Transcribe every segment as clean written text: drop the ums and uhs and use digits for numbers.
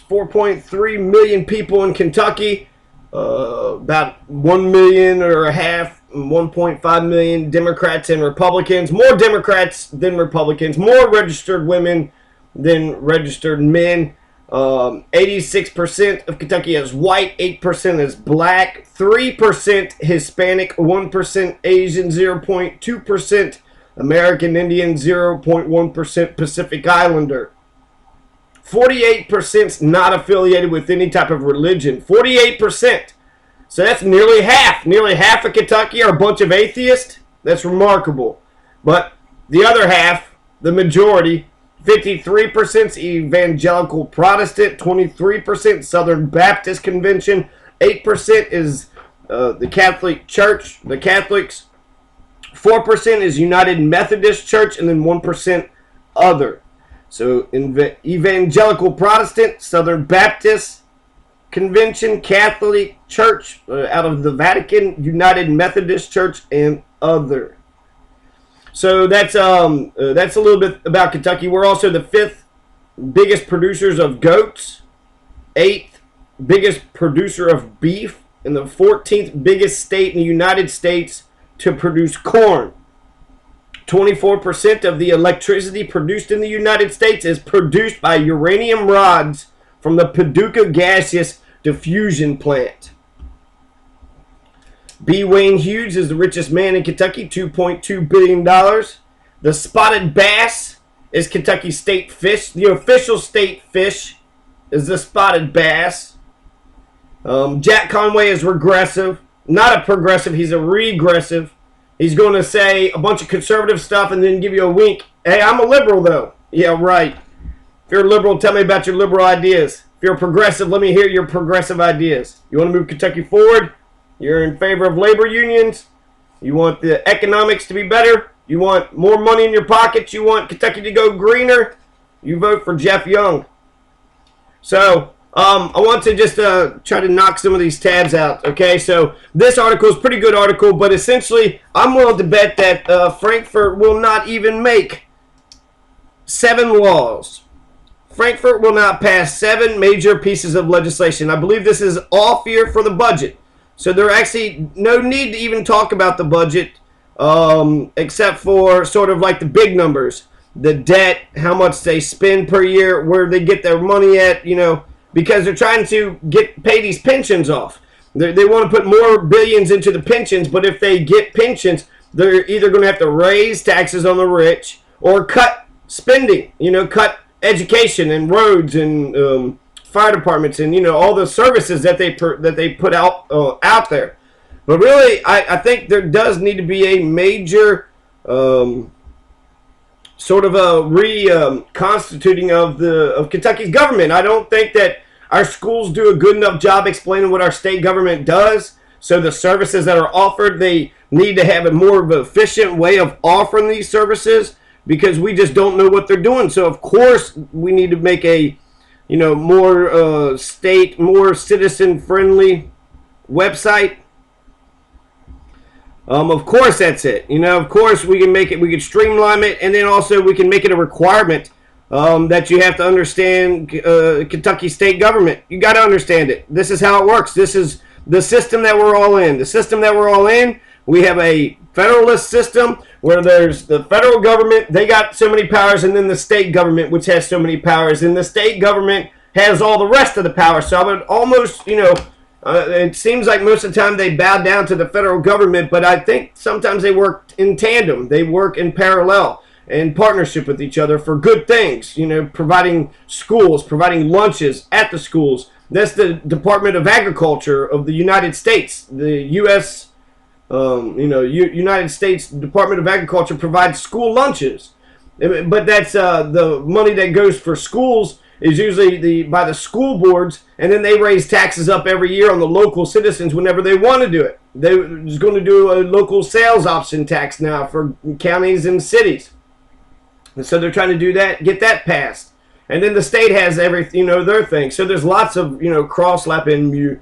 4.3 million people in Kentucky. About 1 million or a half, 1.5 million Democrats and Republicans. More Democrats than Republicans. More registered women than registered men. 86% of Kentucky is white, 8% is black, 3% Hispanic, 1% Asian, 0.2% American Indian, 0.1% Pacific Islander. 48% not affiliated with any type of religion. 48%. So that's nearly half. Nearly half of Kentucky are a bunch of atheists. That's remarkable. But the other half, the majority, 53% evangelical Protestant, 23% Southern Baptist Convention, 8% is the Catholic Church, the Catholics, 4% is United Methodist Church, and then 1% other. So evangelical Protestant, Southern Baptist Convention, Catholic Church out of the Vatican, United Methodist Church, and other. So that's a little bit about Kentucky. We're also the 5th biggest producers of goats, 8th biggest producer of beef, and the 14th biggest state in the United States to produce corn. 24% of the electricity produced in the United States is produced by uranium rods from the Paducah Gaseous Diffusion Plant. B. Wayne Hughes is the richest man in Kentucky, $2.2 billion. The spotted bass is Kentucky's state fish. The official state fish is the spotted bass. Jack Conway is regressive. Not a progressive, he's a regressive. He's going to say a bunch of conservative stuff and then give you a wink. Hey, I'm a liberal, though. Yeah, right. If you're a liberal, tell me about your liberal ideas. If you're a progressive, let me hear your progressive ideas. You want to move Kentucky forward? You're in favor of labor unions? You want the economics to be better? You want more money in your pockets? You want Kentucky to go greener? You vote for Jeff Young. So, I want to just try to knock some of these tabs out, okay? So, this article is a pretty good article, but essentially, I'm willing to bet that Frankfurt will not even make 7 laws. Frankfurt will not pass 7 major pieces of legislation. I believe this is off year for the budget. So, there actually no need to even talk about the budget, except for sort of like the big numbers. The debt, how much they spend per year, where they get their money at, you know, because they're trying to pay these pensions off. They want to put more billions into the pensions, but if they get pensions, they're either going to have to raise taxes on the rich or cut spending, you know, cut education and roads and fire departments and, you know, all the services that they put out there. But really, I think there does need to be a major sort of a reconstituting of Kentucky's government. I don't think that our schools do a good enough job explaining what our state government does. So the services that are offered, they need to have a more of an efficient way of offering these services because we just don't know what they're doing. So of course we need to make a, you know, more more citizen-friendly website. Of course that's it. You know, of course we can make it, we can streamline it, and then also we can make it a requirement that you have to understand Kentucky state government. You got to understand it. This is how it works. This is the system that we're all in. The system that we're all in, we have a federalist system where there's the federal government, they got so many powers, and then the state government, which has so many powers, and the state government has all the rest of the power. So I would almost, you know, it seems like most of the time they bow down to the federal government, but I think sometimes they work in tandem. They work in parallel, in partnership with each other for good things. You know, providing schools, providing lunches at the schools. That's the Department of Agriculture of the United States. The U.S., United States Department of Agriculture provides school lunches. But that's the money that goes for schools is usually by the school boards, and then they raise taxes up every year on the local citizens whenever they want to do it. They're going to do a local sales option tax now for counties and cities. And so they're trying to do that, get that passed. And then the state has everything, you know, their thing. So there's lots of, you know, cross-lapping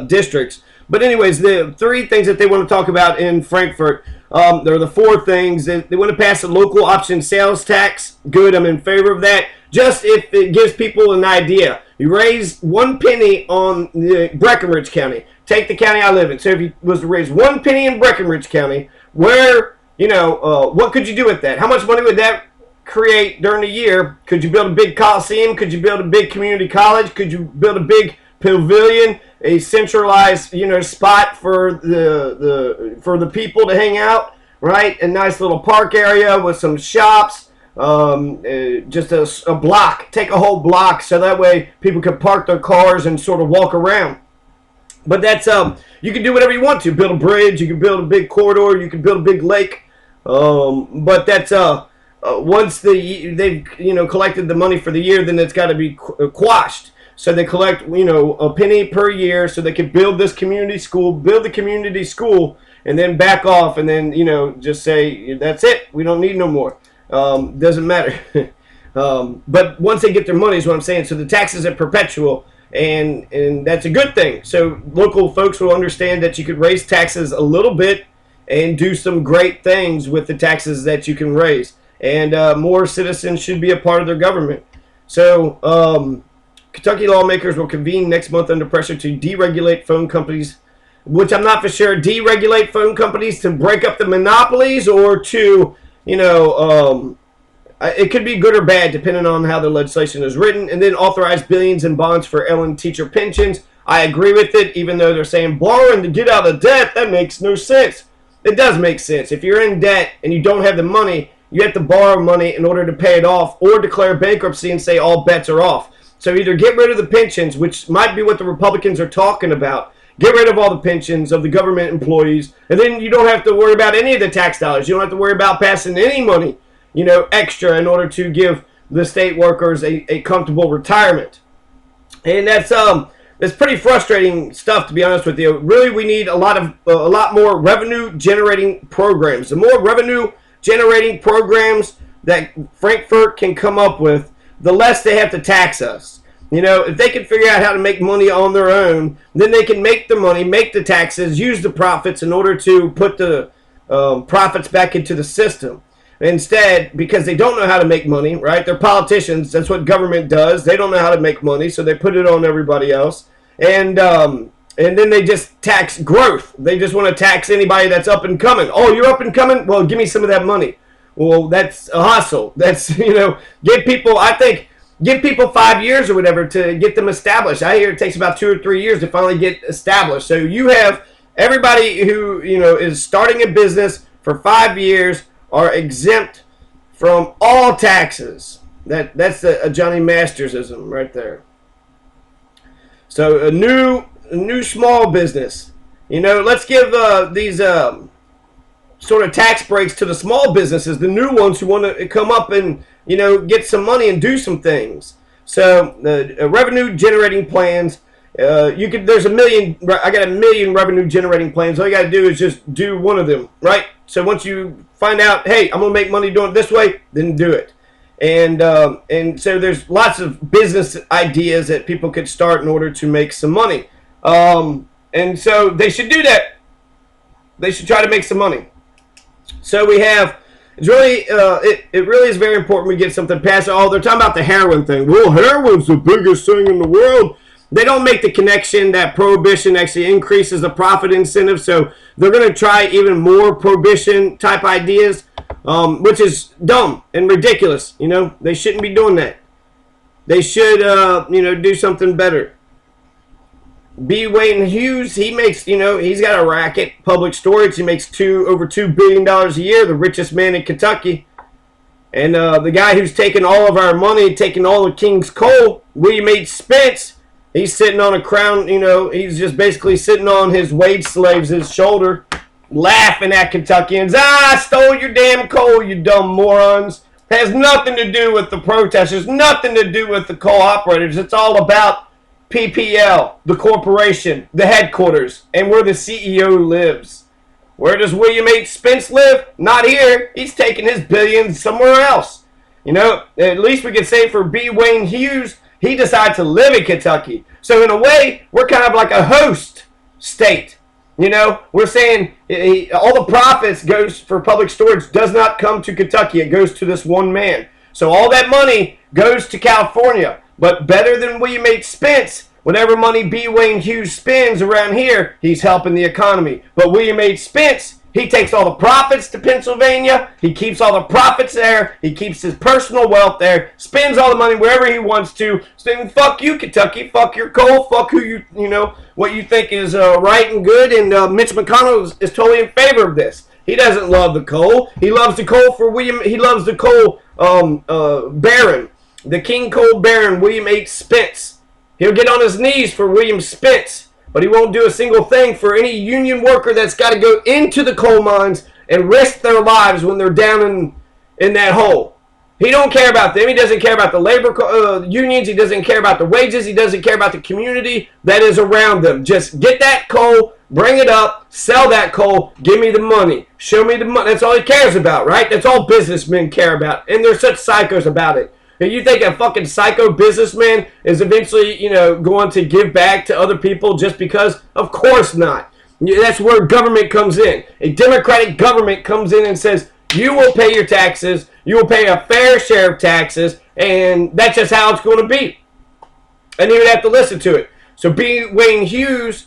districts. But anyways, the three things that they want to talk about in Frankfurt, there are the four things. They want to pass a local option sales tax. Good, I'm in favor of that. Just if it gives people an idea. You raise 1 penny on Breckenridge County. Take the county I live in. So if you was to raise 1 penny in Breckenridge County, where, what could you do with that? How much money would that create during the year? Could you build a big coliseum? Could you build a big community college? Could you build a big pavilion, a centralized spot for the people to hang out, right? A nice little park area with some shops, just a block. Take a whole block so that way people can park their cars and sort of walk around. But that's you can do whatever you want to. Build a bridge, you can build a big corridor, you can build a big lake. But that's once they've collected the money for the year, then it's got to be quashed. So they collect a penny per year so they can build this community school, and then back off, and then just say that's it. We don't need no more. Doesn't matter. But once they get their money is what I'm saying. So the taxes are perpetual, and that's a good thing. So local folks will understand that you could raise taxes a little bit and do some great things with the taxes that you can raise. And more citizens should be a part of their government. So Kentucky lawmakers will convene next month under pressure to deregulate phone companies, which I'm not for sure. Deregulate phone companies to break up the monopolies, or to, it could be good or bad depending on how the legislation is written. And then authorize billions in bonds for Ellen teacher pensions. I agree with it, even though they're saying borrowing to get out of debt. That makes no sense. It does make sense. If you're in debt and you don't have the money, you have to borrow money in order to pay it off, or declare bankruptcy and say all bets are off. So either get rid of the pensions, which might be what the Republicans are talking about. Get rid of all the pensions of the government employees, and then you don't have to worry about any of the tax dollars. You don't have to worry about passing any money, extra in order to give the state workers a comfortable retirement. And that's pretty frustrating stuff, to be honest with you. Really, we need a lot more revenue generating programs. The more revenue generating programs that Frankfurt can come up with, the less they have to tax us. If they can figure out how to make money on their own, then they can make the money, make the taxes, use the profits in order to put the profits back into the system. Instead, because they don't know how to make money, right? They're politicians. That's what government does. They don't know how to make money, so they put it on everybody else. And then they just tax growth. They just want to tax anybody that's up and coming. Oh, you're up and coming? Well, give me some of that money. Well, that's a hustle. That's, give people 5 years or whatever to get them established. I hear it takes about 2 or 3 years to finally get established. So you have everybody who, is starting a business for 5 years are exempt from all taxes. That's a Johnny Mastersism right there. So a new small business. Let's give these sort of tax breaks to the small businesses, the new ones who want to come up and get some money and do some things. So the revenue generating plans, there's a million. I got a million revenue generating plans. All you got to do is just do one of them, right? So once you find out, hey, I'm gonna make money doing it this way, then do it. And so there's lots of business ideas that people could start in order to make some money. And so they should do that. They should try to make some money. So we have, it's really, it really is very important we get something passed. Oh, they're talking about the heroin thing. Well, heroin's the biggest thing in the world. They don't make the connection that prohibition actually increases the profit incentive. So they're going to try even more prohibition type ideas, which is dumb and ridiculous. They shouldn't be doing that. They should, do something better. B. Wayne Hughes, he makes, he's got a racket, public storage. He makes over $2 billion a year, the richest man in Kentucky. And the guy who's taking all of our money, taking all the king's coal, William H. Spence, he's sitting on a crown, he's just basically sitting on his wage slaves' shoulder, laughing at Kentuckians. I stole your damn coal, you dumb morons. Has nothing to do with the protesters, nothing to do with the coal operators. It's all about PPL, the corporation, the headquarters, and where the CEO lives. Where does William H. Spence live? Not here. He's taking his billions somewhere else. At least we can say for B. Wayne Hughes, He decided to live in Kentucky. So in a way, we're kind of like a host state. You know, we're saying all the profits goes for public storage does not come to Kentucky. It goes to this one man. So all that money goes to California. But better than William H. Spence, whatever money B. Wayne Hughes spends around here, he's helping the economy. But William H. Spence, he takes all the profits to Pennsylvania. He keeps all the profits there. He keeps his personal wealth there. Spends all the money wherever he wants to. Saying, fuck you, Kentucky. Fuck your coal. Fuck who you know, what you think is right and good. And Mitch McConnell is totally in favor of this. He doesn't love the coal. He loves the coal for William. He loves the coal baron, the King Coal Baron, William H. Spence. He'll get on his knees for William Spence. But he won't do a single thing for any union worker that's got to go into the coal mines and risk their lives when they're down in that hole. He don't care about them. He doesn't care about the labor unions. He doesn't care about the wages. He doesn't care about the community that is around them. Just get that coal, bring it up, sell that coal, give me the money. Show me the money. That's all he cares about, right? That's all businessmen care about. And they're such psychos about it. And you think a fucking psycho businessman is eventually, you know, going to give back to other people just because? Of course not. That's where government comes in. A democratic government comes in and says, you will pay your taxes, you will pay a fair share of taxes, and that's just how it's going to be. And you would have to listen to it. So B. Wayne Hughes,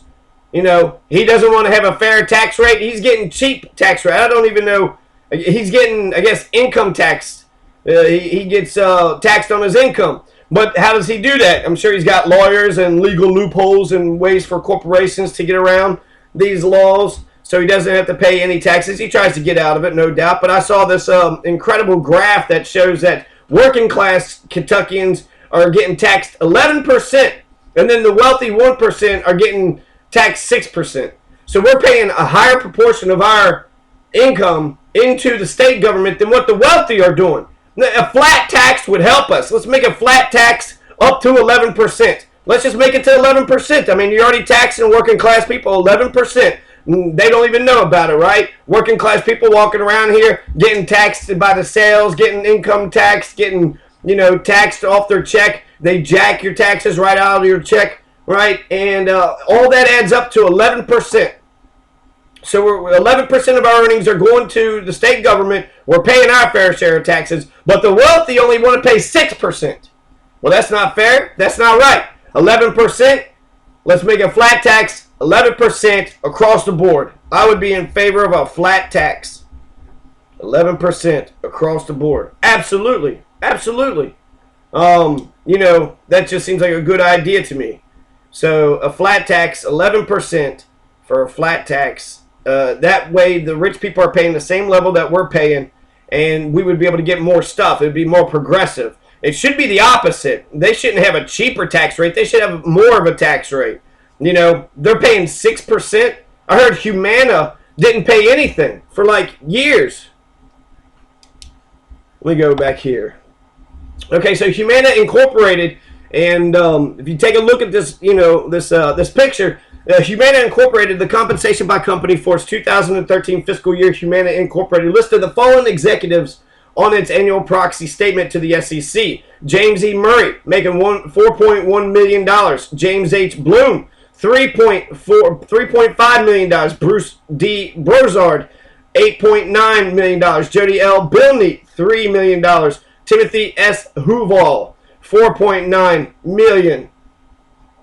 you know, he doesn't want to have a fair tax rate. He's getting cheap tax rate. I don't even know. He's getting, I guess, income tax. He gets taxed on his income. But how does he do that? I'm sure he's got lawyers and legal loopholes and ways for corporations to get around these laws so he doesn't have to pay any taxes. He tries to get out of it, no doubt. But I saw this incredible graph that shows that working class Kentuckians are getting taxed 11%, and then the wealthy 1% are getting taxed 6%. So we're paying a higher proportion of our income into the state government than what the wealthy are doing. A flat tax would help us. Let's make a flat tax up to 11%. Let's just make it to 11%. I mean, you're already taxing working class people 11%. They don't even know about it, right? Working class people walking around here getting taxed by the sales, getting income tax, getting, you know, taxed off their check. They jack your taxes right out of your check, right? And all that adds up to 11%. So 11% of our earnings are going to the state government. We're paying our fair share of taxes, but the wealthy only want to pay 6%. Well, that's not fair. That's not right. 11%, let's make a flat tax, 11% across the board. I would be in favor of a flat tax. 11% across the board. Absolutely. Absolutely. You know, that just seems like a good idea to me. So a flat tax, 11% for a flat tax. That way the rich people are paying the same level that we're paying, and we would be able to get more stuff. It would be more progressive. It should be the opposite. They shouldn't have a cheaper tax rate. They should have more of a tax rate. You know, they're paying 6%. I heard Humana didn't pay anything for like years. Let me go back here. Okay, so Humana Incorporated, and if you take a look at this, you know, this picture, Humana Incorporated, the compensation by company for its 2013 fiscal year, Humana Incorporated listed the following executives on its annual proxy statement to the SEC. James E. Murray, making $4.1 million. James H. Bloom, $3.5 million. Bruce D. Brozard, $8.9 million. Jody L. Bilney, $3 million. Timothy S. Huval, $4.9 million.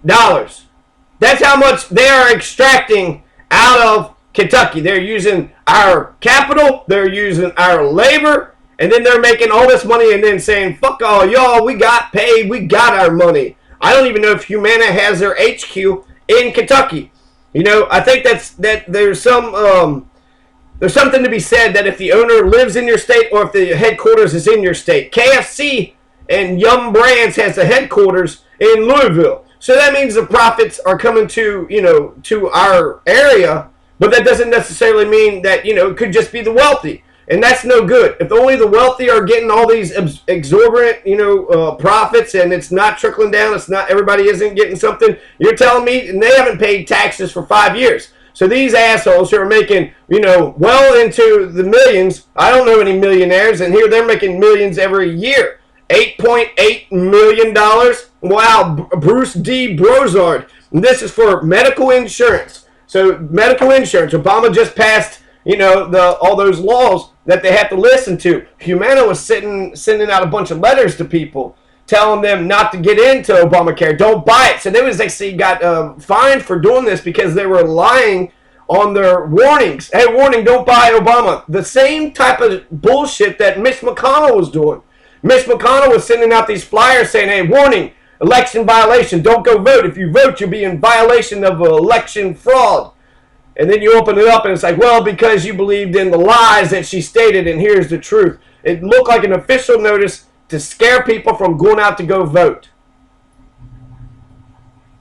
That's how much they are extracting out of Kentucky. They're using our capital, they're using our labor, and then they're making all this money and then saying, fuck all y'all, we got paid, we got our money. I don't even know if Humana has their HQ in Kentucky. You know, I think that there's something to be said that if the owner lives in your state or if the headquarters is in your state. KFC and Yum Brands has the headquarters in Louisville. So that means the profits are coming to, you know, to our area, but that doesn't necessarily mean that, you know, it could just be the wealthy. And that's no good. If only the wealthy are getting all these exorbitant, you know, profits and it's not trickling down, it's not, everybody isn't getting something, you're telling me, and they haven't paid taxes for 5 years. So these assholes who are making, you know, well into the millions, I don't know any millionaires, and here they're making millions every year. $8.8 million. Wow, Bruce D. Brozard. This is for medical insurance. So medical insurance, Obama just passed, all those laws that they have to listen to. Humana was sending out a bunch of letters to people telling them not to get into Obamacare. Don't buy it. So they was actually got fined for doing this because they were lying on their warnings. Hey, warning, don't buy Obama. The same type of bullshit that Mitch McConnell was doing. Mitch McConnell was sending out these flyers saying, hey, warning, election violation, don't go vote. If you vote, you'll be in violation of election fraud. And then you open it up and it's like, well, because you believed in the lies that she stated, and here's the truth. It looked like an official notice to scare people from going out to go vote.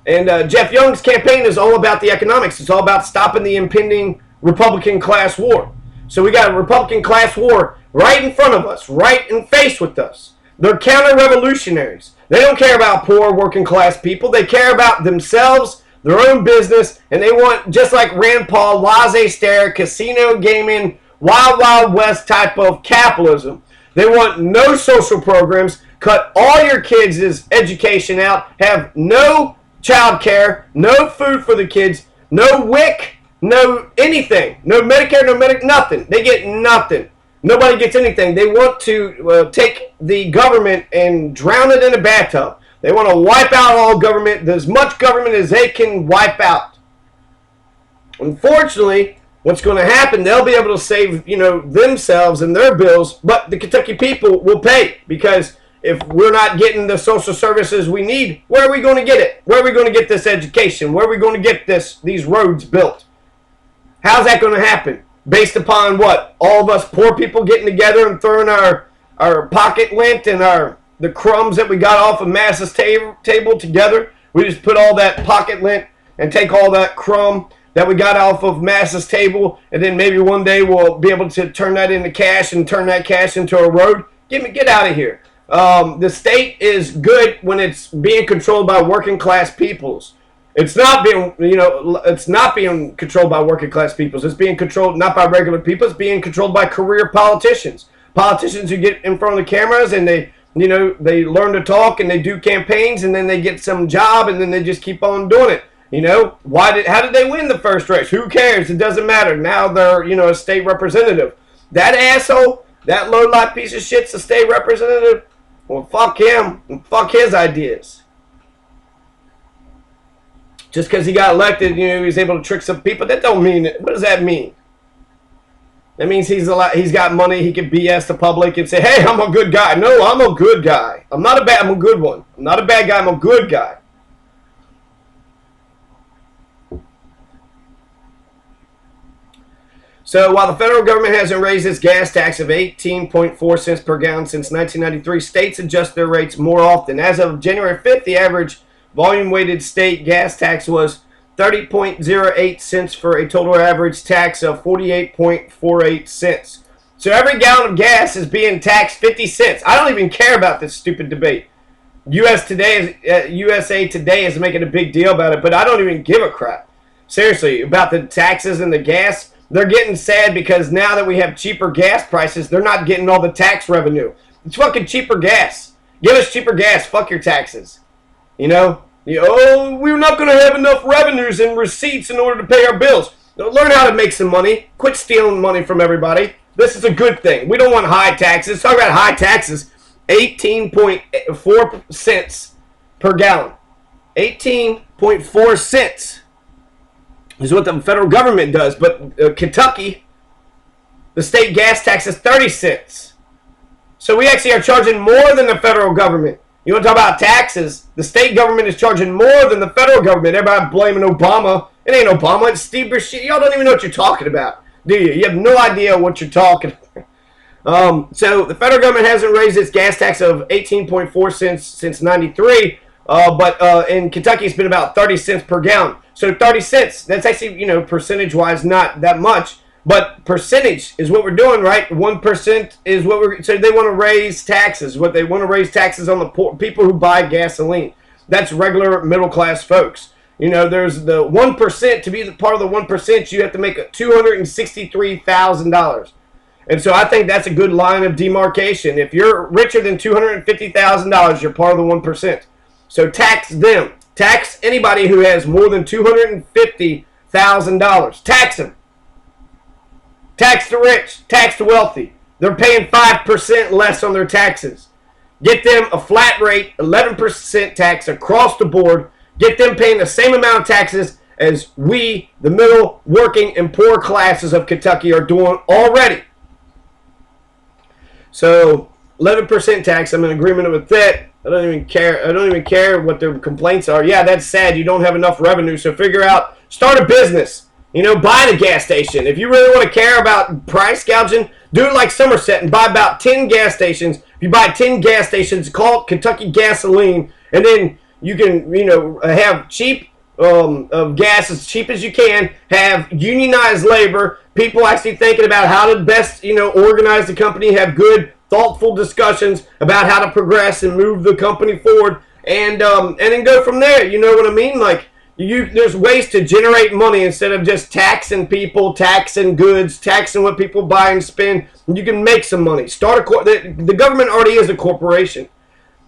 And Jeff Young's campaign is all about the economics. It's all about stopping the impending Republican class war. So we got a Republican class war right in front of us, right in face with us. They're counter-revolutionaries. They don't care about poor working class people. They care about themselves, their own business, and they want, just like Rand Paul, laissez-faire, casino gaming, wild, wild west type of capitalism. They want no social programs, cut all your kids' education out, have no child care, no food for the kids, no WIC, no anything, no Medicare, no nothing. They get nothing. Nobody gets anything. They want to take the government and drown it in a bathtub. They want to wipe out all government, as much government as they can wipe out. Unfortunately, what's going to happen, they'll be able to save, themselves and their bills, but the Kentucky people will pay, because if we're not getting the social services we need, where are we going to get it? Where are we going to get this education? Where are we going to get these roads built? How's that going to happen? Based upon what? All of us poor people getting together and throwing our pocket lint and the crumbs that we got off of Mass's table together. We just put all that pocket lint and take all that crumb that we got off of Mass's table, and then maybe one day we'll be able to turn that into cash and turn that cash into a road. Get out of here. The state is good when it's being controlled by working class peoples. It's not being controlled by working class peoples. It's being controlled not by regular people. It's being controlled by career politicians. Politicians who get in front of the cameras and they learn to talk and they do campaigns and then they get some job and then they just keep on doing it. How did they win the first race? Who cares? It doesn't matter. Now they're, a state representative. That asshole, that low-life piece of shit's a state representative. Well, fuck him and fuck his ideas. Just because he got elected, he was able to trick some people. That don't mean it. What does that mean? That means he's got money. He can BS the public and say, hey, I'm a good guy. No, I'm a good guy. I'm a good one. I'm not a bad guy. I'm a good guy. So while the federal government hasn't raised its gas tax of 18.4 cents per gallon since 1993, states adjust their rates more often. As of January 5th, the average volume-weighted state gas tax was 30.08 cents for a total average tax of 48.48 cents. So every gallon of gas is being taxed 50 cents. I don't even care about this stupid debate. USA Today is making a big deal about it, but I don't even give a crap. Seriously, about the taxes and the gas. They're getting sad because now that we have cheaper gas prices, they're not getting all the tax revenue. It's fucking cheaper gas. Give us cheaper gas. Fuck your taxes. We're not going to have enough revenues and receipts in order to pay our bills. Learn how to make some money. Quit stealing money from everybody. This is a good thing. We don't want high taxes. Talk about high taxes. 18.4 cents per gallon. 18.4 cents is what the federal government does. But Kentucky, the state gas tax is 30 cents. So we actually are charging more than the federal government. You want to talk about taxes? The state government is charging more than the federal government. Everybody blaming Obama. It ain't Obama. It's Steve Buscemi. Y'all don't even know what you're talking about, do you? You have no idea what you're talking about. So the federal government hasn't raised its gas tax of 18.4 cents since 93. But in Kentucky, it's been about 30 cents per gallon. So 30 cents, that's actually, percentage-wise not that much. But percentage is what we're doing, right? 1% is what so they want to raise taxes. What they want to raise taxes on the poor people who buy gasoline. That's regular middle-class folks. There's the 1%. To be part of the 1%, you have to make $263,000. And so I think that's a good line of demarcation. If you're richer than $250,000, you're part of the 1%. So tax them. Tax anybody who has more than $250,000. Tax them. Tax the rich. Tax the wealthy. They're paying 5% less on their taxes. Get them a flat rate, 11% tax across the board. Get them paying the same amount of taxes as we, the middle, working, and poor classes of Kentucky, are doing already. So 11% tax, I'm in agreement with that. I don't even care what their complaints are. Yeah, that's sad. You don't have enough revenue, so figure out, start a business. Buy the gas station. If you really want to care about price gouging, do it like Somerset and buy about 10 gas stations. If you buy 10 gas stations, call it Kentucky Gasoline, and then you can, have cheap of gas as cheap as you can, have unionized labor, people actually thinking about how to best, organize the company, have good, thoughtful discussions about how to progress and move the company forward, and then go from there. You know what I mean? Like, there's ways to generate money instead of just taxing people, taxing goods, taxing what people buy and spend. You can make some money. The government already is a corporation.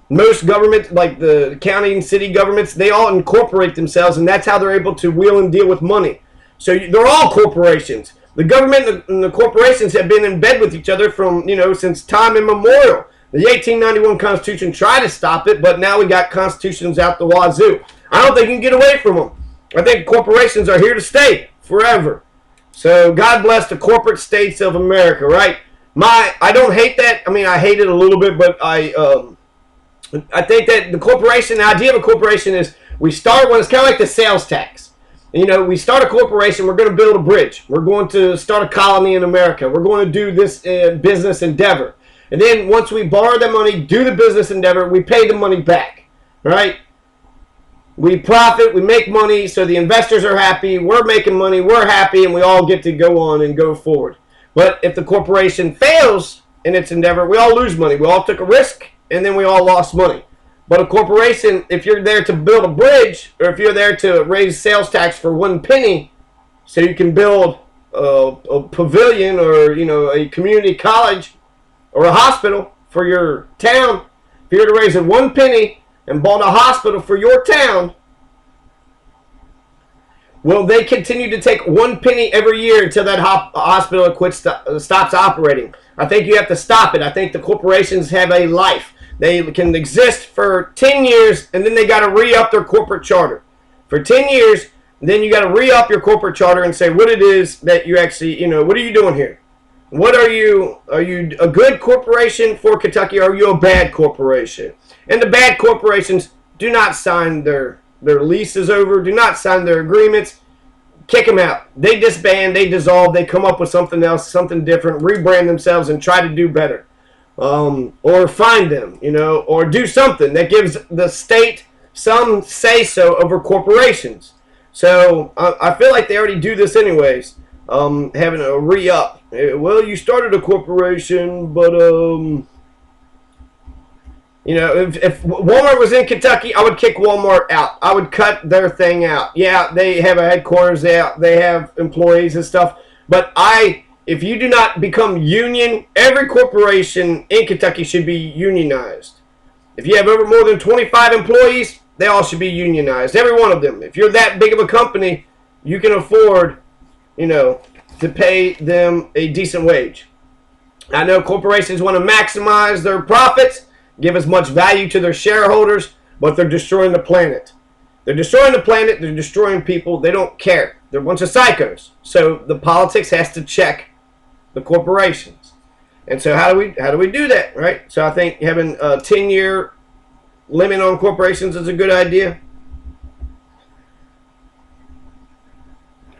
Most governments, like the county and city governments, they all incorporate themselves, and that's how they're able to wheel and deal with money. So they're all corporations. The government and the corporations have been in bed with each other from, since time immemorial. The 1891 Constitution tried to stop it, but now we got constitutions out the wazoo. I don't think you can get away from them. I think corporations are here to stay forever. So God bless the corporate states of America, right? I don't hate that. I mean, I hate it a little bit, but I think that the idea of a corporation is we start when it's kind of like the sales tax. We start a corporation, we're going to build a bridge. We're going to start a colony in America. We're going to do this business endeavor. And then once we borrow the money, do the business endeavor, we pay the money back, right? We profit, we make money, so the investors are happy, we're making money, we're happy, and we all get to go on and go forward. But if the corporation fails in its endeavor, we all lose money. We all took a risk, and then we all lost money. But a corporation, if you're there to build a bridge, or if you're there to raise sales tax for 1 penny, so you can build a pavilion or a community college or a hospital for your town, if you're to raise it 1 penny and bought a hospital for your town, will they continue to take 1 penny every year until that hospital stops operating? I think you have to stop it. I think the corporations have a life. They can exist for 10 years, and then they got to re-up their corporate charter. For 10 years, then you got to re-up your corporate charter and say what it is that you actually, what are you doing here? What are you a good corporation for Kentucky, or are you a bad corporation? And the bad corporations do not sign their leases over, do not sign their agreements. Kick them out. They disband, they dissolve, they come up with something else, something different, rebrand themselves and try to do better. Or find them, or do something that gives the state some say-so over corporations. So I feel like they already do this anyways, having a re-up. Well, you started a corporation, but, if Walmart was in Kentucky, I would kick Walmart out. I would cut their thing out. Yeah, they have a headquarters, they have employees and stuff, but if you do not become union, every corporation in Kentucky should be unionized. If you have more than 25 employees, they all should be unionized. Every one of them. If you're that big of a company, you can afford, to pay them a decent wage. I know corporations want to maximize their profits, give as much value to their shareholders, but they're destroying the planet. They're destroying the planet. They're destroying people. They don't care. They're a bunch of psychos. So the politics has to check the corporations. And so how do we do that, right? So I think having a 10-year limit on corporations is a good idea.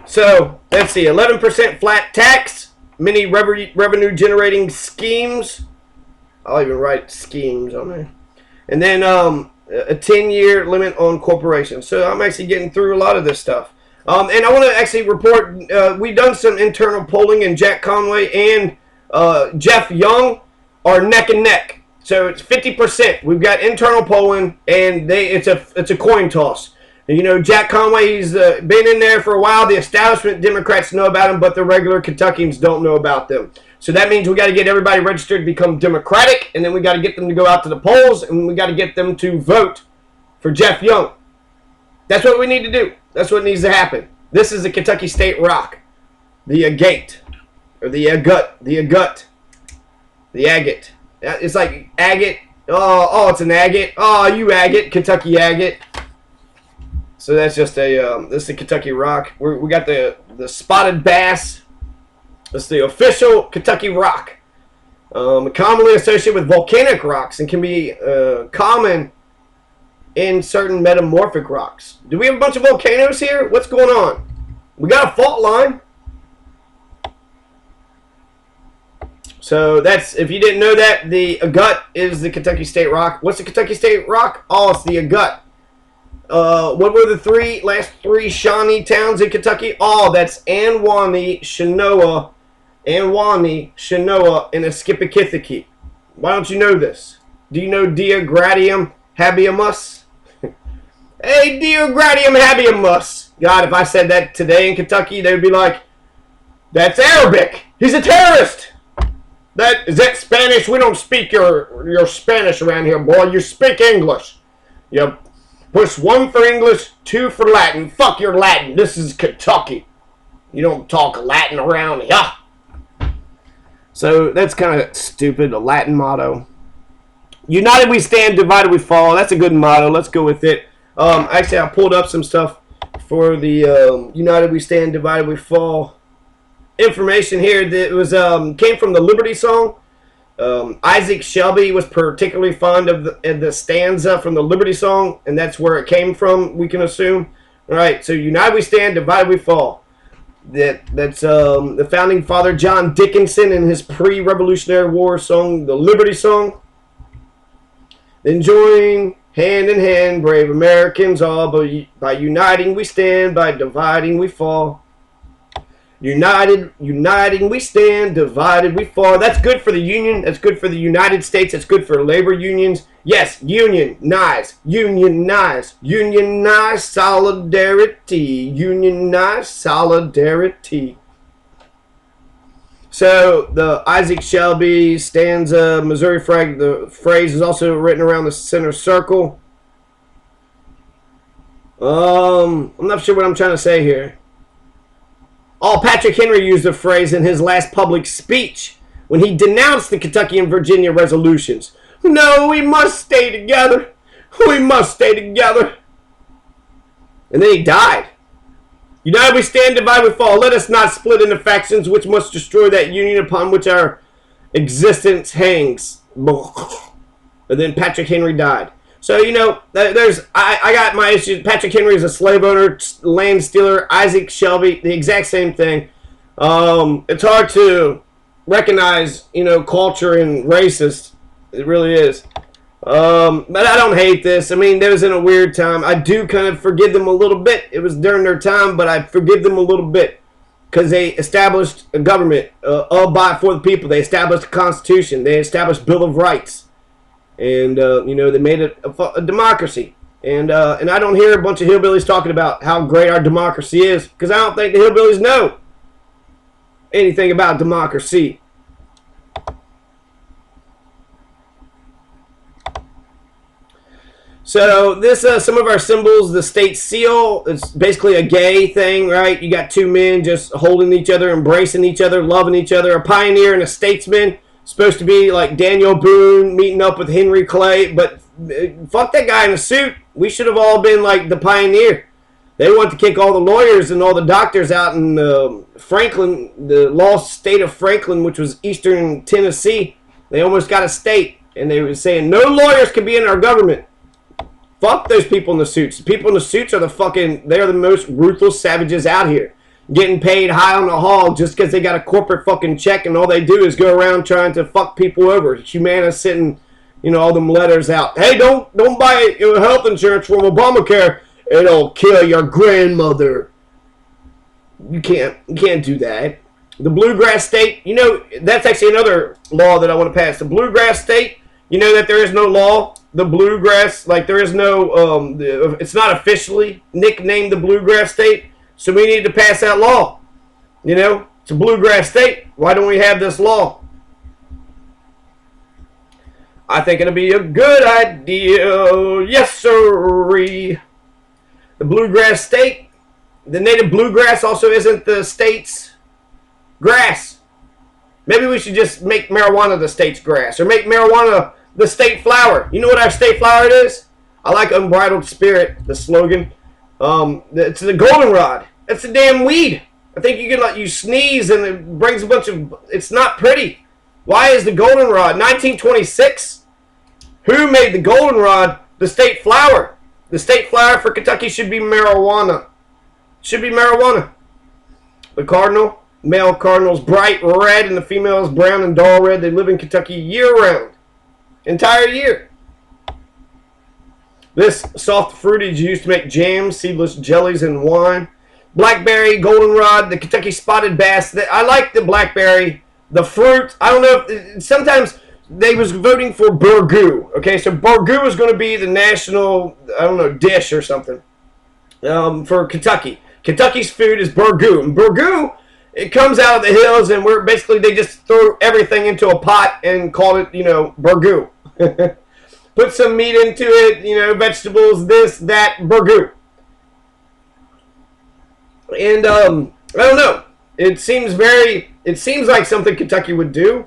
So let's see, 11% flat tax, many revenue generating schemes. I'll even write schemes on there. And then a 10-year limit on corporations. So I'm actually getting through a lot of this stuff. And I want to actually report, we've done some internal polling, and Jack Conway and Jeff Young are neck and neck. So it's 50%. We've got internal polling, and it's a coin toss. Jack Conway's been in there for a while. The establishment Democrats know about him, but the regular Kentuckians don't know about them. So that means we got to get everybody registered to become Democratic, and then we got to get them to go out to the polls, and we got to get them to vote for Jeff Young. That's what we need to do. That's what needs to happen. This is the Kentucky State Rock. The agate. Or the agut. The agut. The agate. It's like agate. Oh, it's an agate. Oh, you agate. Kentucky agate. So that's just a, this is the Kentucky Rock. We got the spotted bass. That's the official Kentucky Rock. Commonly associated with volcanic rocks and can be common in certain metamorphic rocks. Do we have a bunch of volcanoes here? What's going on? We got a fault line. So that's, if you didn't know that, the agut is the Kentucky State Rock. What's the Kentucky State Rock? Oh, it's the agut. What were the last three Shawnee towns in Kentucky? Oh, that's Anwanee, Shinoa, and Esquipikithiki. Why don't you know this? Do you know Diagradium habemus? Hey, Diagradium habemus. God, if I said that today in Kentucky, they'd be like, that's Arabic. He's a terrorist. Is that Spanish? We don't speak your Spanish around here, boy. You speak English. You push 1 for English, 2 for Latin. Fuck your Latin. This is Kentucky. You don't talk Latin around here. So that's kind of stupid, a Latin motto. United we stand, divided we fall. That's a good motto. Let's go with it. Actually, I pulled up some stuff for the United we stand, divided we fall information here that was came from the Liberty song. Isaac Shelby was particularly fond of the stanza from the Liberty song, and that's where it came from, we can assume. All right, so United we stand, divided we fall. That's the founding father John Dickinson in his pre-Revolutionary War song, the Liberty song. Then join hand in hand, brave Americans all, by uniting we stand, by dividing we fall. Uniting we stand, divided we fall. That's good for the Union. That's good for the United States. That's good for labor unions. Yes, unionize, solidarity, unionize, solidarity. So the Isaac Shelby stanza, Missouri flag, the phrase is also written around the center circle. I'm not sure what I'm trying to say here. Patrick Henry used the phrase in his last public speech when he denounced the Kentucky and Virginia resolutions. No, we must stay together. We must stay together. And then he died. United we stand, divided we fall. Let us not split into factions which must destroy that union upon which our existence hangs. And then Patrick Henry died. So, you know, I got my issues. Patrick Henry is a slave owner, land stealer. Isaac Shelby, the exact same thing. It's hard to recognize, you know, culture and racist. It really is. But I don't hate this. I mean, there was in a weird time. I do kind of forgive them a little bit. It was during their time, but I forgive them a little bit. Because they established a government of, by, for the people. They established a constitution. They established a Bill of Rights. And, you know, they made it a democracy. And I don't hear a bunch of hillbillies talking about how great our democracy is. Because I don't think the hillbillies know anything about democracy. So this, some of our symbols, the state seal, it's basically a gay thing, right? You got two men just holding each other, embracing each other, loving each other. A pioneer and a statesman. Supposed to be like Daniel Boone meeting up with Henry Clay, but fuck that guy in a suit. We should have all been like the pioneer. They want to kick all the lawyers and all the doctors out in Franklin, the lost state of Franklin, which was eastern Tennessee. They almost got a state, and they were saying no lawyers can be in our government. Fuck those people in the suits. The people in the suits are they're the most ruthless savages out here. Getting paid high on the hog just because they got a corporate fucking check, and all they do is go around trying to fuck people over. Humana sitting, you know, all them letters out. Hey, don't buy your health insurance from Obamacare. It'll kill your grandmother. You can't do that. The Bluegrass State, you know, that's actually another law that I want to pass. The Bluegrass State, you know that there is no law. The Bluegrass, like there is no, it's not officially nicknamed the Bluegrass State. So we need to pass that law, you know. It's a bluegrass state. Why don't we have this law? I think it'll be a good idea. Yes, sirree. The bluegrass state. The native bluegrass also isn't the state's grass. Maybe we should just make marijuana the state's grass. Or make marijuana the state flower. You know what our state flower is? I like unbridled spirit, the slogan. It's the goldenrod. It's a damn weed. I think you can let you sneeze and it brings a bunch of... It's not pretty. Why is the goldenrod? 1926? Who made the goldenrod the state flower? The state flower for Kentucky should be marijuana. Should be marijuana. The cardinal, male cardinal's bright red and the female is brown and dull red. They live in Kentucky year-round. Entire year. This soft fruitage used to make jams, seedless jellies, and wine. Blackberry, goldenrod, the Kentucky spotted bass. I like the blackberry, the fruit. I don't know if sometimes they was voting for burgoo. Okay, so burgoo is going to be the national, I don't know, dish or something for Kentucky. Kentucky's food is burgoo. And burgoo, it comes out of the hills, and we're basically they just throw everything into a pot and call it, burgoo. Put some meat into it, vegetables, this, that, burgoo. And I don't know. It seems like something Kentucky would do.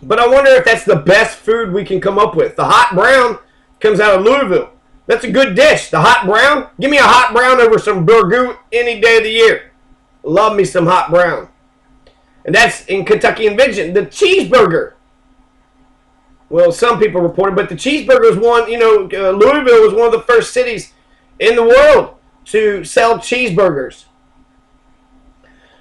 But I wonder if that's the best food we can come up with. The hot brown comes out of Louisville. That's a good dish. The hot brown. Give me a hot brown over some burgoo any day of the year. Love me some hot brown. And that's in Kentucky invention. The cheeseburger. Well, some people reported, but the cheeseburger is one, Louisville was one of the first cities in the world to sell cheeseburgers.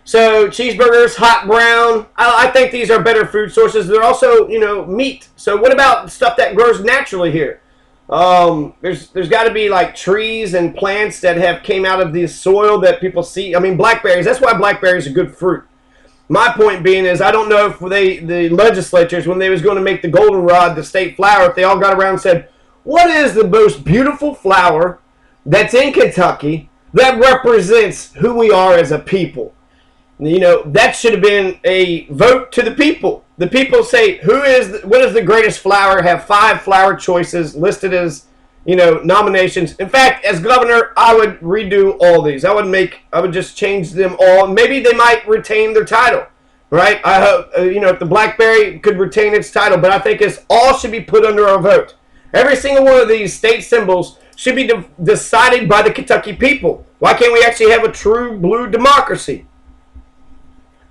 So, cheeseburgers, hot brown, I think these are better food sources. They're also, meat. So, what about stuff that grows naturally here? There's got to be, like, trees and plants that have came out of the soil that people see. I mean, blackberries. That's why blackberries are good fruit. My point being is I don't know if the legislatures, when they was going to make the goldenrod the state flower, if they all got around and said, what is the most beautiful flower that's in Kentucky that represents who we are as a people? That should have been a vote to the people. The people say, what is the greatest flower? Have 5 flower choices listed as, nominations. In fact, as governor, I would redo all these. I would just change them all. Maybe they might retain their title, right? I hope, if the blackberry could retain its title, but I think all should be put under a vote. Every single one of these state symbols should be decided by the Kentucky people. Why can't we actually have a true blue democracy?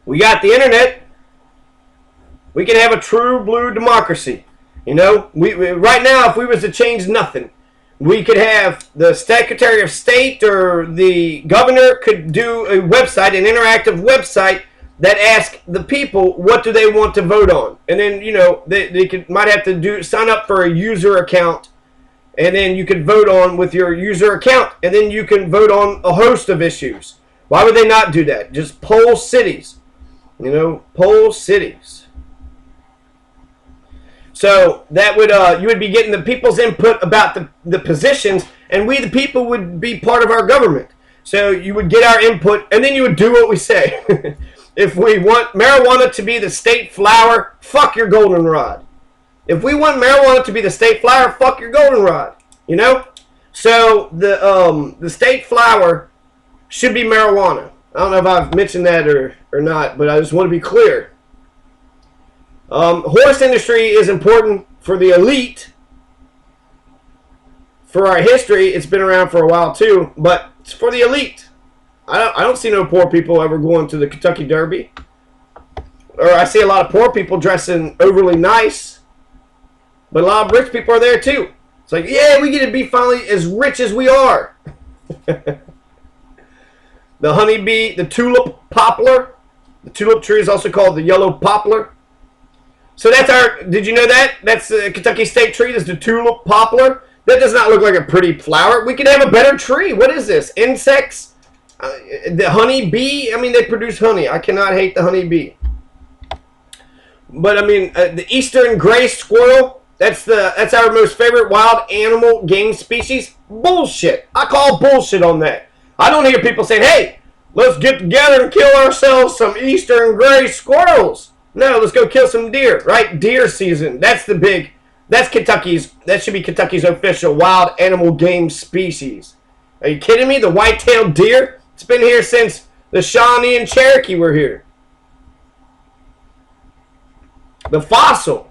We got the internet. We can have a true blue democracy. We right now, if we was to change nothing, we could have the Secretary of State or the governor could do a website, an interactive website that asks the people what do they want to vote on, and then they might have to sign up for a user account, and then you can vote on with your user account, and then you can vote on a host of issues. Why would they not do that? Just poll cities. Poll cities. So that would you would be getting the people's input about the positions, and we the people would be part of our government. So you would get our input, and then you would do what we say. If we want marijuana to be the state flower, fuck your goldenrod. If we want marijuana to be the state flower, fuck your goldenrod. So the state flower should be marijuana. I don't know if I've mentioned that or not, but I just want to be clear. Horse industry is important for the elite. For our history, it's been around for a while too, but it's for the elite. I don't see no poor people ever going to the Kentucky Derby. Or I see a lot of poor people dressing overly nice, but a lot of rich people are there too. It's like, yeah, we get to be finally as rich as we are. The honeybee, the tulip poplar. The tulip tree is also called the yellow poplar. So did you know that? That's the Kentucky State tree. That's the tulip poplar. That does not look like a pretty flower. We could have a better tree. What is this? Insects? The honeybee? I mean, they produce honey. I cannot hate the honeybee. But, I mean, the eastern gray squirrel, that's our most favorite wild animal game species. Bullshit. I call bullshit on that. I don't hear people saying, hey, let's get together and kill ourselves some eastern gray squirrels. No, let's go kill some deer, right? Deer season. That's Kentucky's, that should be Kentucky's official wild animal game species. Are you kidding me? The white-tailed deer? It's been here since the Shawnee and Cherokee were here. The fossil.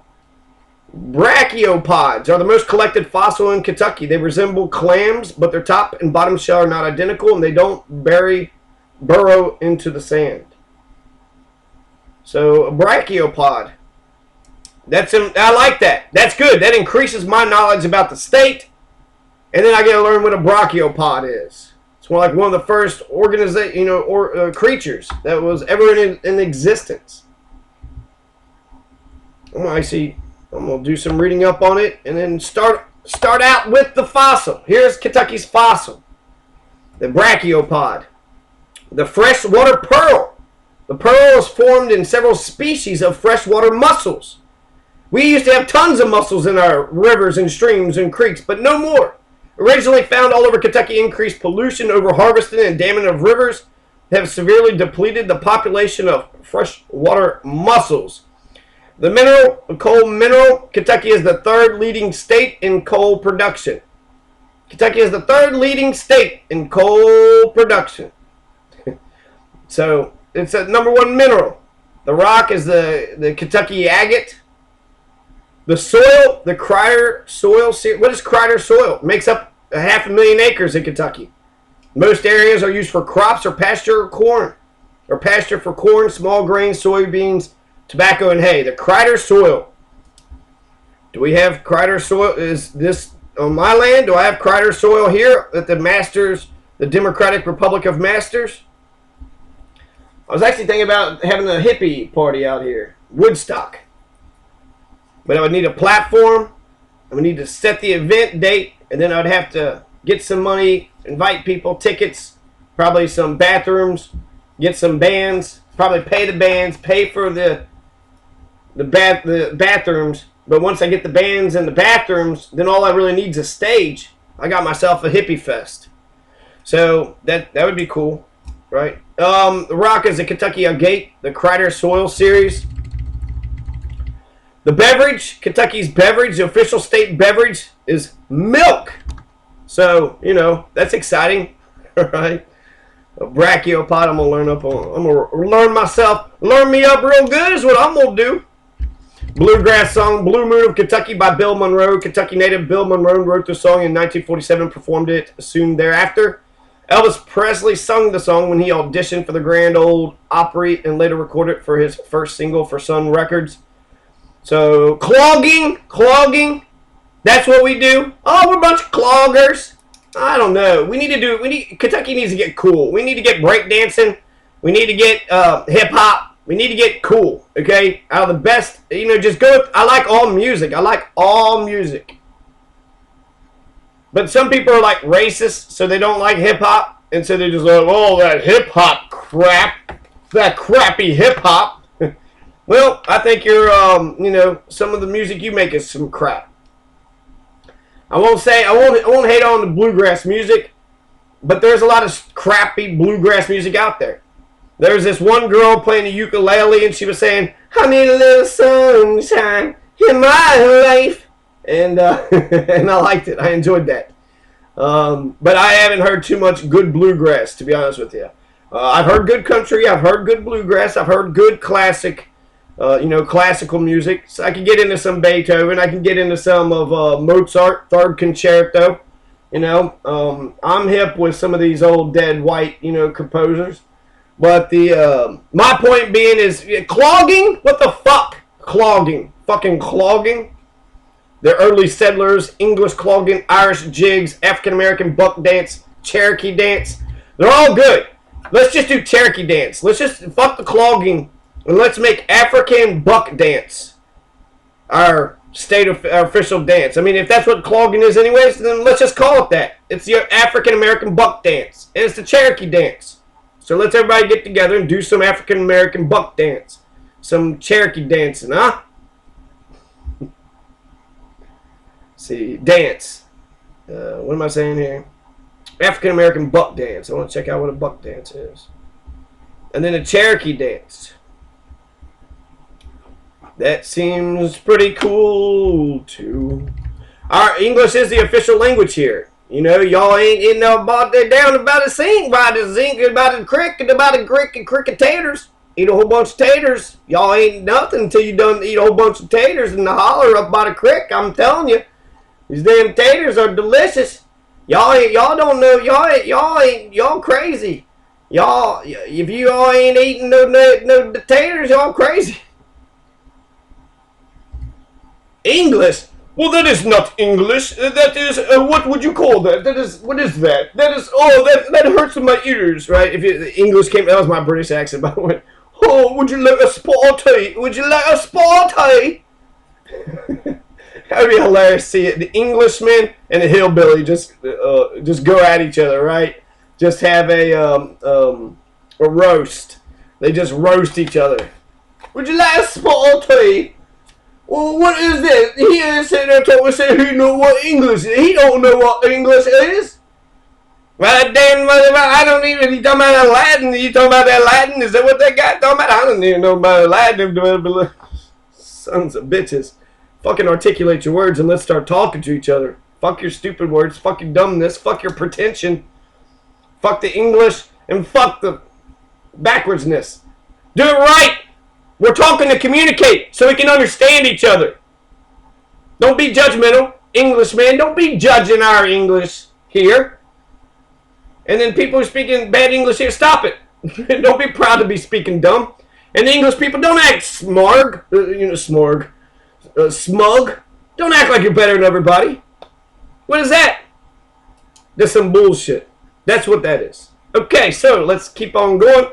Brachiopods are the most collected fossil in Kentucky. They resemble clams, but their top and bottom shell are not identical, and they don't burrow into the sand. So, a brachiopod. I like that. That's good. That increases my knowledge about the state, and then I get to learn what a brachiopod is. It's one of the first creatures that was ever in existence. I'm going to do some reading up on it and then start out with the fossil. Here's Kentucky's fossil. The brachiopod. The freshwater pearl. The pearl is formed in several species of freshwater mussels. We used to have tons of mussels in our rivers and streams and creeks, but no more. Originally found all over Kentucky, increased pollution, overharvesting, and damming of rivers have severely depleted the population of freshwater mussels. The coal mineral, Kentucky is the third leading state in coal production. Kentucky is the third leading state in coal production. So, it's a number one mineral. The rock is the Kentucky agate. The soil, the Crider soil. What is Crider soil? It makes up 500,000 acres in Kentucky. Most areas are used for crops or pasture or corn. Or pasture for corn, small grains, soybeans, tobacco, and hay. The Crider soil. Do we have Crider soil? Is this on my land? Do I have Crider soil here at the Democratic Republic of Masters? I was actually thinking about having a hippie party out here. Woodstock. But I would need a platform. I would need to set the event date. And then I would have to get some money, invite people, tickets, probably some bathrooms, get some bands, probably pay the bands, pay for the bathrooms. But once I get the bands and the bathrooms, then all I really need is a stage. I got myself a hippie fest. So that would be cool, right? The rock is the Kentucky agate, the Crider soil series. The beverage, Kentucky's beverage, the official state beverage is milk. So, that's exciting, right? A brachiopod, I'm going to learn me up real good is what I'm going to do. Bluegrass song, Blue Moon of Kentucky by Bill Monroe. Kentucky native Bill Monroe wrote the song in 1947, performed it soon thereafter. Elvis Presley sung the song when he auditioned for the Grand Ole Opry and later recorded it for his first single for Sun Records. So, clogging, that's what we do. Oh, we're a bunch of cloggers. I don't know. Kentucky needs to get cool. We need to get breakdancing. We need to get hip-hop. We need to get cool, okay? Out of the best, just go with, I like all music. But some people are like racist, so they don't like hip-hop. And so they just like, oh, that hip-hop crap. That crappy hip-hop. Well, I think you're, some of the music you make is some crap. I won't hate on the bluegrass music, but there's a lot of crappy bluegrass music out there. There's this one girl playing the ukulele, and she was saying, I need a little sunshine in my life. And and I liked it. I enjoyed that. But I haven't heard too much good bluegrass, to be honest with you. I've heard good country. I've heard good bluegrass. I've heard good classic, classical music. So I can get into some Beethoven. I can get into some of Mozart, Third Concerto. I'm hip with some of these old dead white, composers. But my point being is clogging. What the fuck? Clogging. Fucking clogging. The early settlers, English clogging, Irish jigs, African American buck dance, Cherokee dance. They're all good. Let's just do Cherokee dance. Let's just fuck the clogging and let's make African buck dance our official dance. I mean, if that's what clogging is anyways, then let's just call it that. It's your African American buck dance. And it's the Cherokee dance. So let's everybody get together and do some African American buck dance. Some Cherokee dancing, huh? See, dance. What am I saying here? African American buck dance. I want to check out what a buck dance is. And then a Cherokee dance. That seems pretty cool, too. Our English is the official language here. You know, y'all ain't in no about that down about a sing, about the zinc, about the cricket, about the cricket taters. Eat a whole bunch of taters. Y'all ain't nothing until you done eat a whole bunch of taters in the holler up by the creek. I'm telling you, these damn taters are delicious. Y'all don't know. Y'all crazy. Y'all, if you all ain't eating no taters, y'all crazy. English? Well, that is not English. That is, what would you call that? What is that? That is, that hurts in my ears, right? If English came, that was my British accent, by the way. Oh, would you like a sporty? Would you like a sporty? That would be hilarious to see it. The Englishman and the hillbilly just go at each other, right? Just have a roast. They just roast each other. Would you like a sporty? Well, what is this? He is sitting there talking, saying he know what English is. He don't know what English is. Well, damn, I don't even. You talking about that Latin? You talking about that Latin? Is that what that guy talking about? I don't even know about Latin. Sons of bitches. Fucking articulate your words and let's start talking to each other. Fuck your stupid words. Fuck your dumbness. Fuck your pretension. Fuck the English and fuck the backwardsness. Do it right. We're talking to communicate so we can understand each other. Don't be judgmental, Englishman. Don't be judging our English here. And then people who are speaking bad English here, stop it. Don't be proud to be speaking dumb. And the English people, don't act smug. Smug. Don't act like you're better than everybody. What is that? That's some bullshit. That's what that is. Okay, so let's keep on going.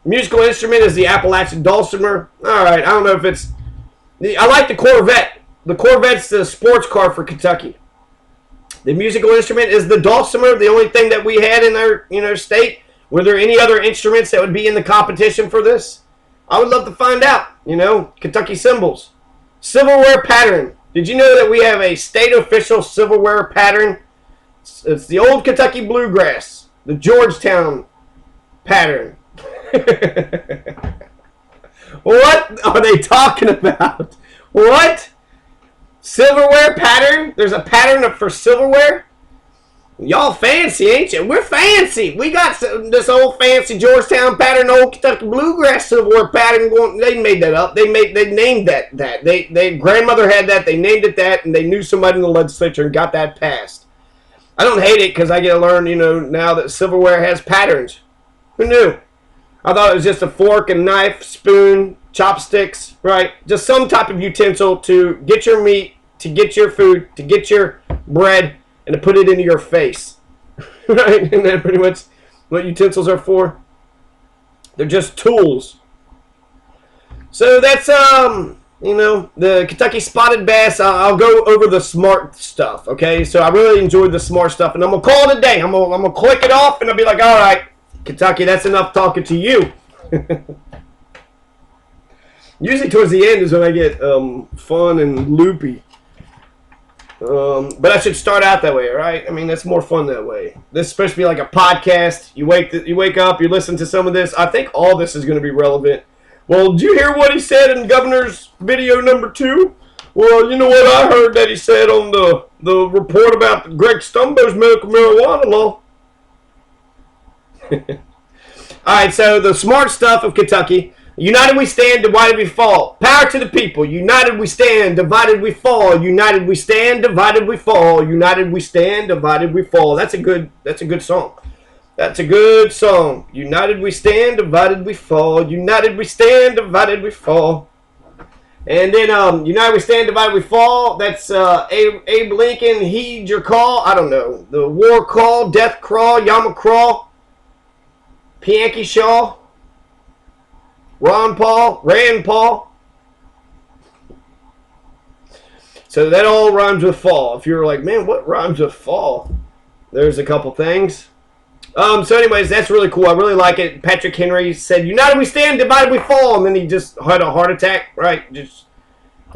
Musical instrument is the Appalachian dulcimer. Alright, I don't know if it's... I like the Corvette. The Corvette's the sports car for Kentucky. The musical instrument is the dulcimer, the only thing that we had in our state. Were there any other instruments that would be in the competition for this? I would love to find out. Kentucky symbols. Silverware pattern. Did you know that we have a state official silverware pattern? It's the old Kentucky bluegrass. The Georgetown pattern. What are they talking about? What? Silverware pattern? There's a pattern for silverware? Y'all fancy, ain't you? We're fancy. We got this old fancy Georgetown pattern, old Kentucky bluegrass silverware pattern going. They made that up. They named that. They grandmother had that. They named it that, and they knew somebody in the legislature and got that passed. I don't hate it because I get to learn, now that silverware has patterns. Who knew? I thought it was just a fork and knife, spoon, chopsticks, right? Just some type of utensil to get your meat, to get your food, to get your bread, and to put it into your face. Right? Isn't that pretty much what utensils are for? They're just tools. So that's, the Kentucky spotted bass. I'll go over the smart stuff, okay? So I really enjoyed the smart stuff, and I'm going to call it a day. I'm going to click it off, and I'll be like, all right, Kentucky, that's enough talking to you. Usually towards the end is when I get fun and loopy. But I should start out that way, right? I mean, that's more fun that way. This is supposed to be like a podcast. You wake up, you listen to some of this. I think all this is going to be relevant. Well, did you hear what he said in Governor's video number 2? Well, you know what I heard that he said on the report about Greg Stumbo's medical marijuana law. Alright, so the smart stuff of Kentucky. United we stand, divided we fall. Power to the people. United we stand, divided we fall. United we stand, divided we fall. United we stand, divided we fall. That's a good song. That's a good song. United we stand, divided we fall. United we stand, divided we fall. And then United we stand, divided we fall. That's Abe Lincoln, heed your call. I don't know. The war call, death crawl, Yama crawl. Pianki Shaw, Rand Paul. So that all rhymes with fall. If you're like, man, what rhymes with fall? There's a couple things. So anyways, that's really cool. I really like it. Patrick Henry said, united we stand, divided we fall. And then he just had a heart attack, right? Just,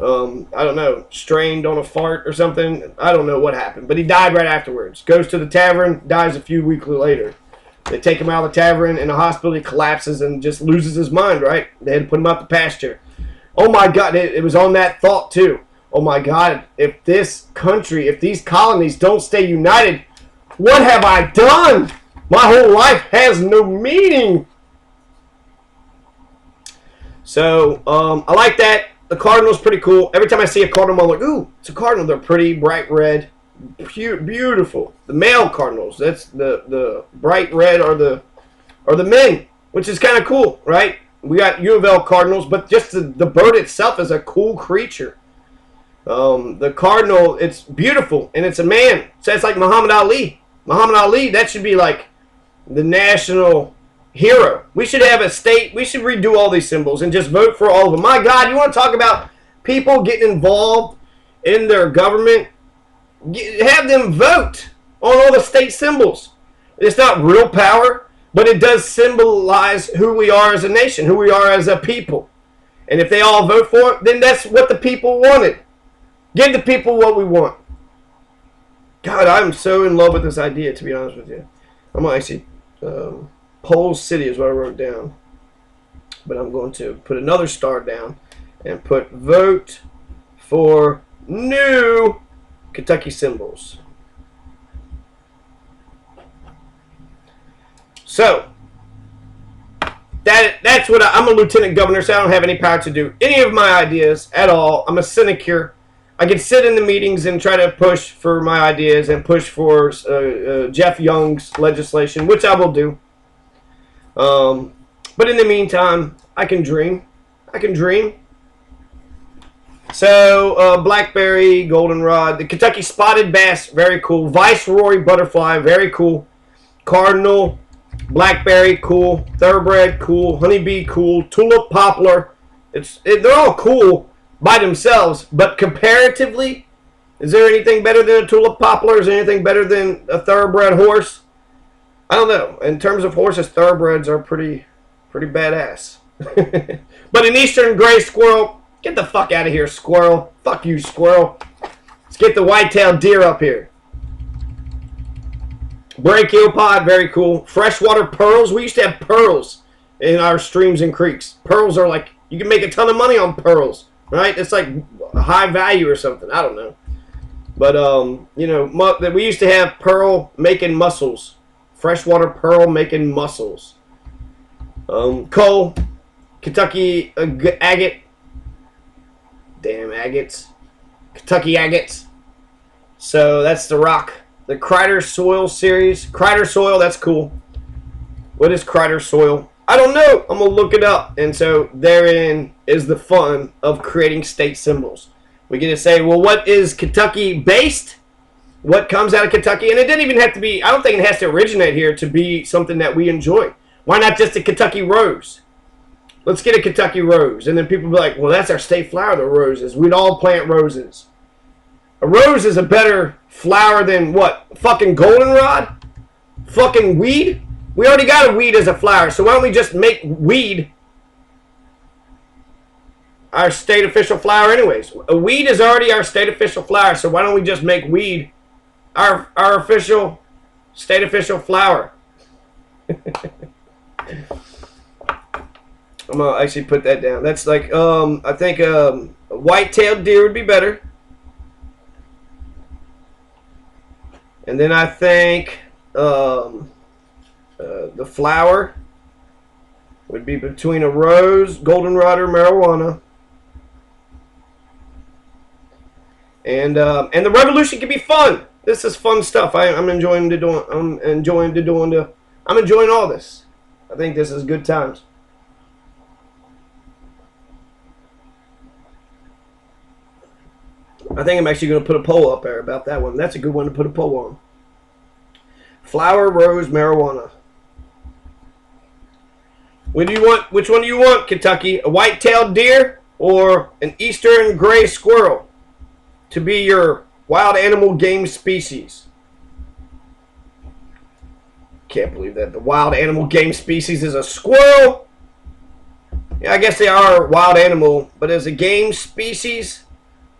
I don't know, strained on a fart or something. I don't know what happened. But he died right afterwards. Goes to the tavern, dies a few weeks later. They take him out of the tavern in the hospital. He collapses and just loses his mind, right? They had to put him out the pasture. Oh, my God. It was on that thought, too. Oh, my God. If this country, if these colonies don't stay united, what have I done? My whole life has no meaning. So, I like that. The cardinal's pretty cool. Every time I see a cardinal, I'm like, ooh, it's a cardinal. They're pretty, bright red. Beautiful. The male cardinals. That's the bright red are the men, which is kind of cool, right? We got U of L cardinals, but just the bird itself is a cool creature. The cardinal, it's beautiful, and it's a man. So it's like Muhammad Ali. Muhammad Ali, that should be like the national hero. We should have a state. We should redo all these symbols and just vote for all of them. My God, you want to talk about people getting involved in their government? Have them vote on all the state symbols. It's not real power, but it does symbolize who we are as a nation, who we are as a people. And if they all vote for it, then that's what the people wanted. Give the people what we want. God, I'm so in love with this idea, to be honest with you. I'm going to actually, Pole City is what I wrote down. But I'm going to put another star down and put vote for new Kentucky symbols. So, that's what I'm a lieutenant governor, so I don't have any power to do any of my ideas at all. I'm a sinecure. I can sit in the meetings and try to push for my ideas and push for Jeff Young's legislation, which I will do. But in the meantime, I can dream. I can dream. So, blackberry, goldenrod, the Kentucky spotted bass, very cool. Viceroy butterfly, very cool. Cardinal, blackberry, cool. Thoroughbred, cool. Honeybee, cool. Tulip poplar, they're all cool by themselves, but comparatively, is there anything better than a tulip poplar? Is there anything better than a thoroughbred horse? I don't know. In terms of horses, thoroughbreds are pretty badass. But an eastern gray squirrel, get the fuck out of here, squirrel. Fuck you, squirrel. Let's get the white-tailed deer up here. Brachiopod, very cool. Freshwater pearls. We used to have pearls in our streams and creeks. Pearls are like, you can make a ton of money on pearls, right? It's like high value or something. I don't know. But, you know, we used to have pearl making mussels. Freshwater pearl making mussels. Coal. Kentucky agate. Damn agates. Kentucky agates. So that's the rock. The Crider Soil series. Crider Soil, that's cool. What is Crider Soil? I don't know. I'm going to look it up. And so therein is the fun of creating state symbols. We get to say, well, what is Kentucky based? What comes out of Kentucky? And it didn't even have to be, I don't think it has to originate here to be something that we enjoy. Why not just a Kentucky rose? Let's get a Kentucky rose. And then people be like, well, that's our state flower, the roses. We'd all plant roses. A rose is a better flower than what? Fucking goldenrod? Fucking weed? We already got a weed as a flower, so why don't we just make weed our state official flower anyways? A weed is already our state official flower, so why don't we just make weed our official state official flower? I'm gonna actually put that down. That's like I think a white-tailed deer would be better. And then I think the flower would be between a rose, goldenrod, or marijuana. And the revolution can be fun. This is fun stuff. I'm enjoying all this. I think this is good times. I think I'm actually going to put a poll up there about that one. That's a good one to put a poll on. Flower, rose, marijuana. Which one do you want, Kentucky? A white-tailed deer or an eastern gray squirrel to be your wild animal game species? Can't believe that the wild animal game species is a squirrel. Yeah, I guess they are a wild animal, but as a game species,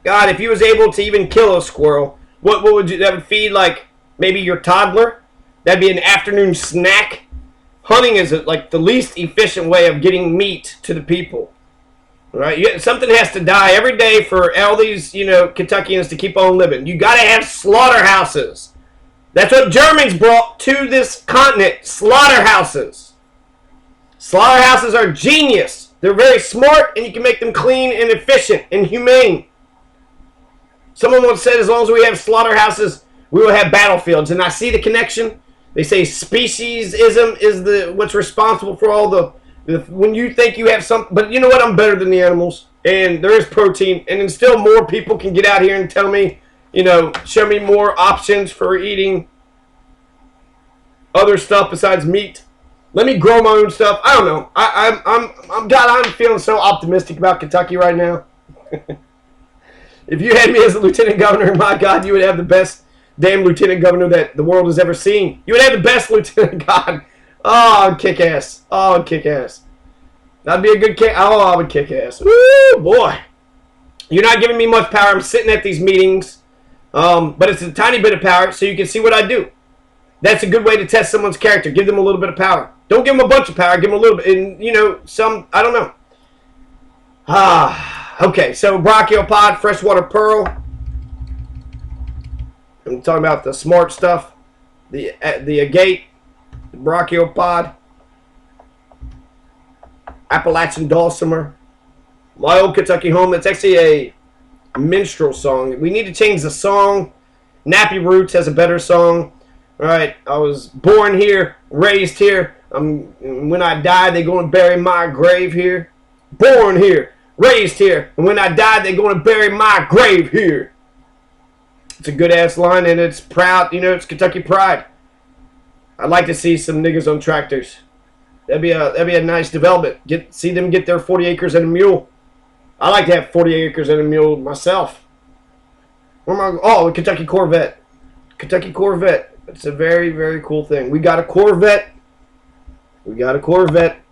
God, if you was able to even kill a squirrel, what would you? That would feed like maybe your toddler. That'd be an afternoon snack. hunting is like the least efficient way of getting meat to the people. Right? Something has to die every day for all these, Kentuckians to keep on living. You got to have slaughterhouses. That's what Germans brought to this continent. Slaughterhouses. Slaughterhouses are genius. They're very smart, and you can make them clean and efficient and humane. Someone once said, as long as we have slaughterhouses, we will have battlefields. And I see the connection. They say speciesism is what's responsible for all the when you think you have something. But you know what? I'm better than the animals. And there is protein. And then still more people can get out here and tell me, show me more options for eating other stuff besides meat. Let me grow my own stuff. I don't know. I'm feeling so optimistic about Kentucky right now. If you had me as a lieutenant governor, my God, you would have the best damn lieutenant governor that the world has ever seen. You would have the best lieutenant. God. Oh, I'd kick ass. Oh, I'd kick ass. That'd be a good kick. Oh, I would kick ass. Woo, boy. You're not giving me much power. I'm sitting at these meetings. But it's a tiny bit of power so you can see what I do. That's a good way to test someone's character. Give them a little bit of power. Don't give them a bunch of power. Give them a little bit. And, I don't know. Okay, so brachiopod, freshwater pearl. I'm talking about the smart stuff. The agate, the brachiopod, Appalachian dulcimer. My old Kentucky home. That's actually a minstrel song. We need to change the song. Nappy Roots has a better song. All right, I was born here, raised here. When I die, they're going to bury my grave here. Born here, raised here, and when I die, they're going to bury my grave here. It's a good ass line, and it's proud. It's Kentucky pride. I'd like to see some niggas on tractors. That'd be a nice development. See them get their 40 acres and a mule. I like to have 40 acres and a mule myself. Where am I? Oh, a Kentucky Corvette. Kentucky Corvette. It's a very, very cool thing. We got a Corvette. We got a Corvette.